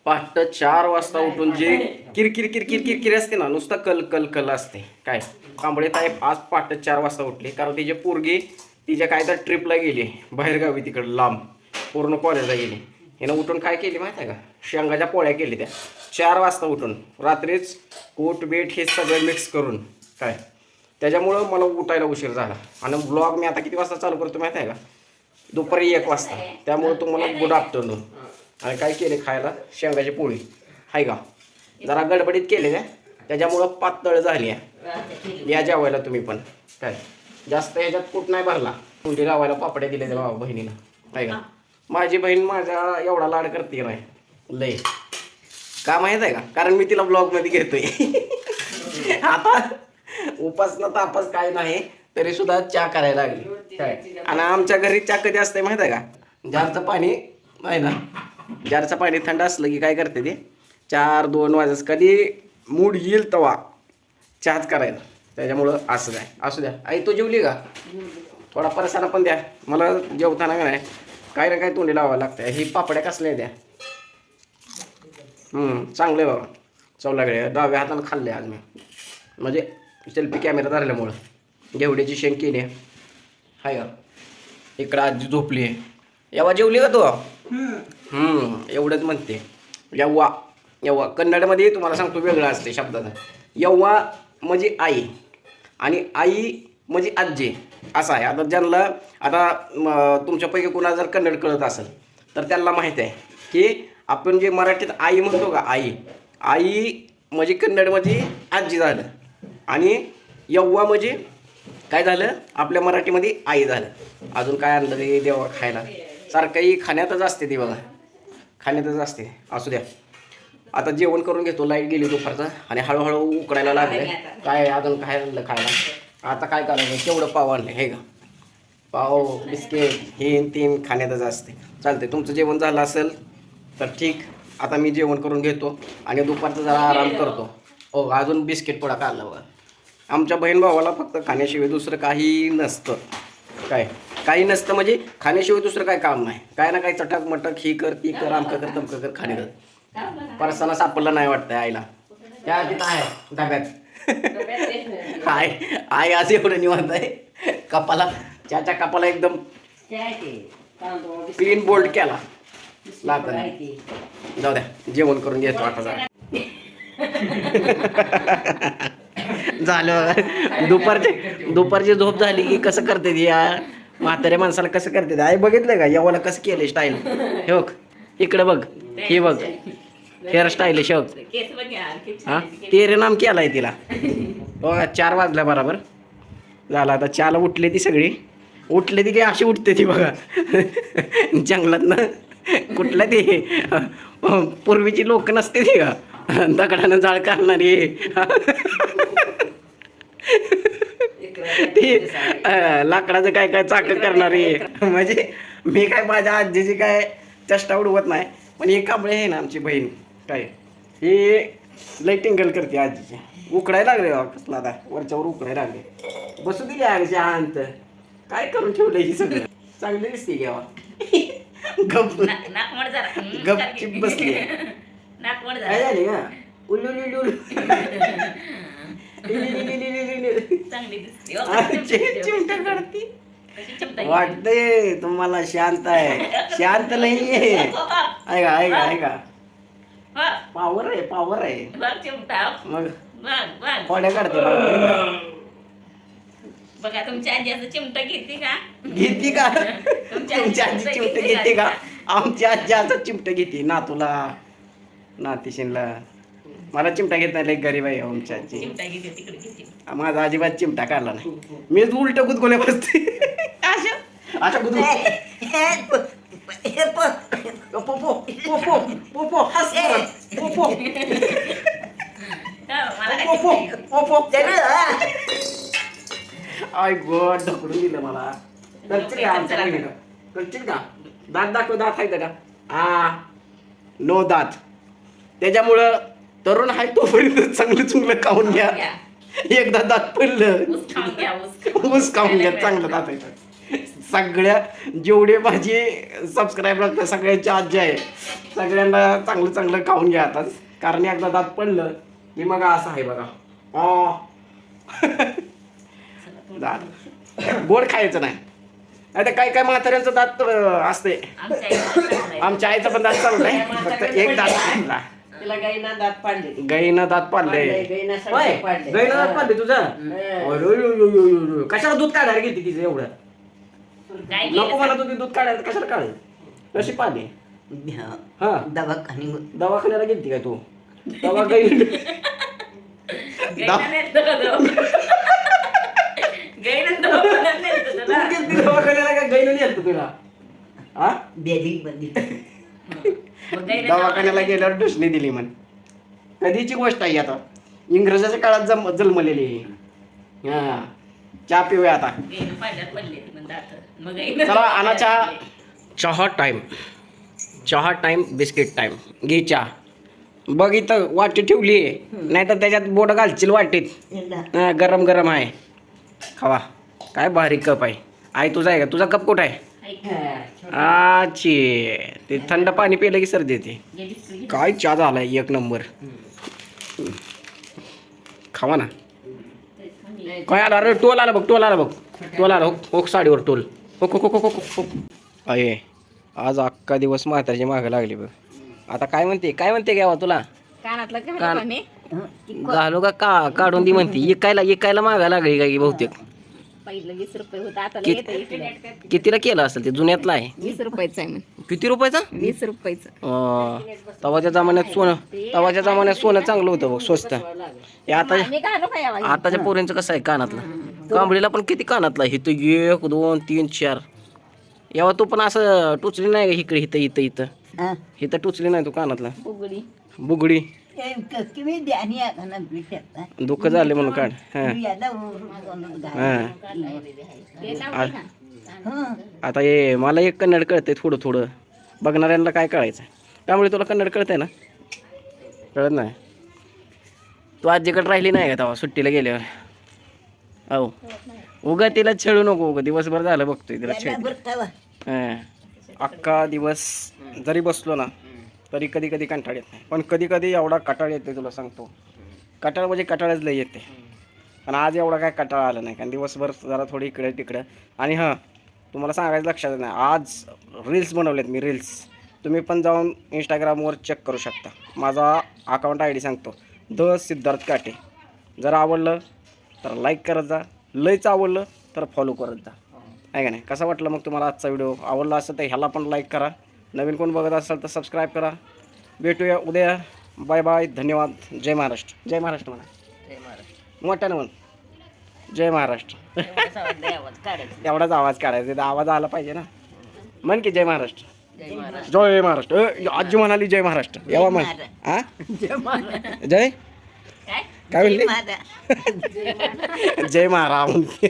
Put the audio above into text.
पहाटे 4 वाजता उठून जे किरकिर किरकिर किरकिर असते ना, नुसतं कल कल कल असते. काय कांबळे ताई आज पहाटे 4 वाजता उठली, कारण तिची पोरगी तिच्या काय तर ट्रिपला गेली बाहेरगावी, तिकडं लांब पूर्ण कॉलेजला गेली. हिनं उठून काय केली माहिती आहे का, शेंगाच्या पोळ्या केली त्या 4 वाजता उठून. रात्रीच कोट बेट हे सगळं मिक्स करून काय, त्याच्यामुळं मला उठायला उशीर झाला. आणि ब्लॉग मी आता किती वाजता चालू करतो माहिती आहे का, दुपारी 1 वाजता. त्यामुळे तुम्हाला गुड आफ्टरनून. आणि काय केले खायला, शेंगाची पोळी आहे का, जरा गडबडीत केले त्या, त्याच्यामुळं पातळ झाली आहे. या जेवायला तुम्ही पण. काय जास्त ह्याच्यात कूट नाही भरला. कुंडी लावायला पापड्या दिले त्या बाबा बहिणीला आहे का. माझी बहीण माझ्या एवढा लाड करते नाही लय, का माहीत आहे का, कारण मी तिला ब्लॉगमध्ये घेतोय. आता उपासना तापास काय नाही तरी सुद्धा चहा करायला लागली काय. आणि आमच्या घरी चहा कधी असते माहिती आहे का, जारचं पाणी आहे ना, जारचं पाणी थंड असलं की काय करते ते 4-2 वाजता कधी मूड येईल तेव्हा चहाच करायला. त्याच्यामुळं असं काय असू द्या. आई तू जेवली का, थोडा परसाना पण द्या मला जेवताना. नाही काय ना काय तोंडी लावावं लागतं. ही पापड्या कसल्या द्या, चांगले बाबा चवलाकडे. डाव्या हातानं खाल्ले आज मी, म्हणजे सेल्फी कॅमेरा धरल्यामुळं. घेवड्याची शेंग केली हाय का. इकडं आजी झोपली आहे. येवा जेवली का तू, एवढंच म्हणते. यव्वा यव्वा कन्नडमध्ये तुम्हाला सांगतो वेगळं असते शब्दाचं. यव्वा म्हणजे आई आणि आई म्हणजे आजी असं आहे. आता ज्यांना आता तुमच्यापैकी कुणाला जर कन्नड कळत असेल तर त्यांना माहीत आहे की आपण जे मराठीत आई म्हणतो का, आई म्हणजे कन्नडमध्ये आजी झालं, आणि यव्वा म्हणजे काय झालं आपल्या मराठीमध्ये आई झालं. अजून काय आणलं रे देवा खायला, सारखंही खाण्यातच असते ती बघा, खाण्यातच असते. असू द्या आता जेवण करून घेतो. लाईट गेली दुपारचं आणि हळूहळू उकडायला लागले. काय अजून काय आणलं खायला, आता काय करायचं, केवढं पाव आणलं हे का, पाव बिस्किट हे 3 खाण्यातच असते. चालते तुमचं जेवण झालं असेल तर ठीक. आता मी जेवण करून घेतो आणि दुपारचं जरा आराम करतो. हो अजून बिस्किट पोळा काढला बघा. आमच्या बहीण भावाला फक्त खाण्याशिवाय दुसरं काही नसतं. काय काही नसतं म्हणजे खाण्याशिवाय दुसरं काय काम नाही. काय ना काय चटक मटक ही कर ती कर आमकं कर तमकं कर खाणे कर. परसाना सापडला नाही वाटतं आईला, त्या तिथं आहे डब्यात. आई आज एवढं निवांत आहे. कपाला त्याच्या कपाला एकदम क्लीन बोल्ट केला लागला. जाऊ द्या जेवण करून घेतो आता जरा. झालं दुपारची झोप झाली की कसं करते ती या म्हाताऱ्या माणसाला, कसं करते. आई बघितलं का यवाला कसं केलं स्टाईल, हे बघ इकडे बघ, हे बघ हेअर स्टाईल शोक. हा तेरे नाम केलाय तिला. 4 वाजल्या बरोबर झाला. आता 4ला उठले ती सगळी, उठले ती काय अशी उठते ती बघा जंगलातनं. कुठलं ते पूर्वीची लोक नसते ती का, दगडानं जाळ काढणारी ती लाकडाचं काय काय चाक करणारी. म्हणजे मी काय माझ्या आजीची काय चेष्टा उडवत नाही, पण ही कांबळे आहे ना आमची बहीण काय, ही लय टिंगल करते आजीची. उकडायला लागले कसला आता वरच्यावर उकडायला लागले. बसू दिली आहे शांत, काय करून ठेवलं ही सगळं. चांगली दिसते घ्यावा. गपचिप बसली काय झाली का, उलू चिमटा काढती वाटते तुम्हाला. शांत आहे, शांत नाही आहे. ऐका ऐका ऐका, पावर आहे मग पोड्या काढते बघा. तुमच्या आजी असं चिमटा घेते का, तुमची आजी चिमट घेते का. आमची आजी असं चिमट घेते नातूला नातीशीनला. मला चिमटा घेत नाही, लई गरीब आहे आमची आजी. चिमटा घेते तिकडे घेते. माझा अजिबात चिमटा काढला नाही. मी उलट गुदगुल्या बसते अशा गुदगुल्या. आय गॉड ढकलून दिलं मला. करशील का दात दाखव, दात आहे का, नो दात. त्याच्यामुळं तरुण आहे तोपर्यंत चांगलं चुंगलं खाऊन घ्या. एकदा दात पडलं ऊस खाऊन घ्या, चांगलं दात आहे. सगळ्या जेवढे माझे सबस्क्राईब लागतात सगळ्यांची आजी आहे. सगळ्यांना चांगलं चांगलं खाऊन घ्या आता, कारण एकदा दात पडलं की मग असं आहे बघा. दात गोड खायचं नाही. आता काय काय म्हाताऱ्यांचं दात असते. आमच्या आईचा पण दात चाललाय, फक्त एक दात पडला. तिला गाईना दात पाडले. गाईनं दात पाडले. गाईना होय, सगळे पाडले. गाईनं दात पाडले तुझं. अरे, कशाला दूध काढायला गेली तिचं एवढं? काय नको केलं? मला तुझी दूध काढायला, कशाला काढ? कशी पाडली? हा, दवाखान्याला गेलती काय तू? दवा गाई गाईला नेलतं का दवाखान्यात? गाईला दवाखान्यात नेलतं तू तुला? गेलती दवाखान्याला का गाईनं नेलतं तुला? हा, मग गाईला दवाखान्याला गेल्यावर डुसणी दिली म्हण. कधीची गोष्ट आहे आता, इंग्रजाच्या काळात जन्मलेली आहे. हा, चहा पिऊया आता. गाईला पाडल्यात पडले ती पण दात. मग गाईला चला आणा चहा. चहा टाइम, चहा टाइम, बिस्किट टाइम. घे चहा. बघ इथं वाटी ठेवली आहे, नाही तर त्याच्यात बोट घालशील वाटीत. हा, गरम गरम आहे, खावा. काय भारी कप आहे. आई तुझा आहे का? तुझा कप कुठं आहे? आची, ते थंड पाणी पिलं की सर्दी येते. काय चहा झालाय एक नंबर. खावा ना. काय आला? अरे टोल आला बघ, टोल आला बघ, टोल आला. हो साडीवर टोल. हो हो हो हो हो. अये, आज अख्खा दिवस म्हातारची मागं लागली बघ. आता काय म्हणते, काय म्हणते गावा तुला? कानातलं कान- घालू पाणी. घालू का काढून दी म्हणते. एकायला मागा लागली काय बहुतेक. पहिलं 20 रुपये होतं, आता कित- येतं इकडे. कितीला केलं असेल ते? जुन्यातला आहे. 20 रुपयाचं आहे म्हण. किती रुपयाचा? 20 रुपयाचं. तवाच्या जमान्यात सोनं चांगलं होतं बघ, स्वस्त. हे आता मी घालू का यावा? आताच्या पोरींचं कसं आहे कानातलं? कांबळीला पण किती कानातला आहे? इथं 1 2 3 4. यावा तू पण असं टुचली नाही का इकडे? इथं इथं इथं इथं टुचली नाही तू कानातला? उघडी. बुगडी दुःख झाले म्हणून काढ. हा हा. ते लावते का? आता हे मला एक कन्नड कळतंय थोडं थोडं, बघणाऱ्यांना काय कळायचं? त्यामुळे तुला कन्नड कळतंय ना? कळत नाही? तू आजीकडे राहिली नाही का तेव्हा सुट्टीला गेल्यावर? हो, उगा तिला छेडू नको. उगा दिवसभर झालं बघतोय तिला छेड. अख्खा दिवस जरी बसलो ना तरी कधी कधी कंटाळ येत नाही, पण कधी कधी एवढा कटाळ येते तुला सांगतो. कटाळ म्हणजे कटाळच लय येते. पण आज एवढा काय कटाळ आला नाही, कारण दिवसभर जरा थोडी इकडे तिकडं. आणि हां, तुम्हाला सांगायचं लक्षात नाही, आज रील्स बनवलेत मी, रील्स. तुम्ही पण जाऊन इंस्टाग्रामवर चेक करू शकता. माझा अकाउंट ID सांगतो, द सिद्धार्थ काटे. जर आवडलं तर लाईक करत जा, लयच आवडलं तर फॉलो करत जा, आहे का नाही? कसा वाटलं मग तुम्हाला आजचा व्हिडिओ? आवडला असेल तर ह्याला पण लाईक करा. नवीन कोण बघत असाल तर सबस्क्राईब करा. भेटूया उद्या. बाय बाय, धन्यवाद. जय महाराष्ट्र. जय महाराष्ट्र म्हणा मोठ्यानं म्हण. जय महाराष्ट्र. एवढाच आवाज काढायचा, आवाज आला पाहिजे ना. म्हण की जय महाराष्ट्र. जय महाराष्ट्र. आजी म्हणाली जय महाराष्ट्र. यावा म्हण. हा, जय काय? काय म्हणले? जय महाराज.